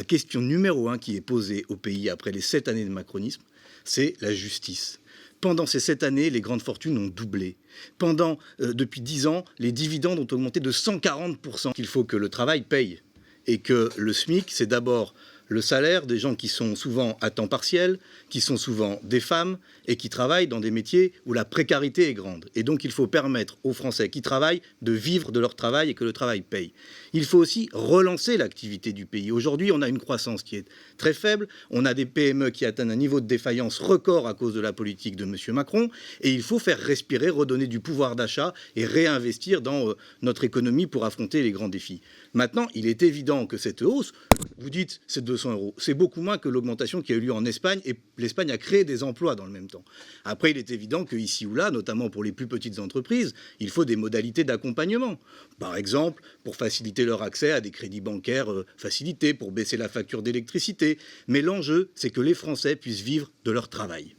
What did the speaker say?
la question numéro 1 qui est posée au pays après les 7 années de macronisme, c'est la justice. Pendant ces 7 années, les grandes fortunes ont doublé. Depuis 10 ans, les dividendes ont augmenté de 140%. Il faut que le travail paye. Et que le SMIC, c'est d'abord le salaire des gens qui sont souvent à temps partiel, qui sont souvent des femmes et qui travaillent dans des métiers où la précarité est grande. Et donc il faut permettre aux Français qui travaillent de vivre de leur travail et que le travail paye. Il faut aussi relancer l'activité du pays. Aujourd'hui, on a une croissance qui est très faible, on a des PME qui atteignent un niveau de défaillance record à cause de la politique de M. Macron, et il faut faire respirer, redonner du pouvoir d'achat et réinvestir dans notre économie pour affronter les grands défis. Maintenant, il est évident que cette hausse, vous dites c'est 200 €, c'est beaucoup moins que l'augmentation qui a eu lieu en Espagne, et l'Espagne a créé des emplois dans le même temps. Après, il est évident qu'ici ou là, notamment pour les plus petites entreprises, il faut des modalités d'accompagnement. Par exemple, pour faciliter leur accès à des crédits bancaires facilités, pour baisser la facture d'électricité. Mais l'enjeu, c'est que les Français puissent vivre de leur travail.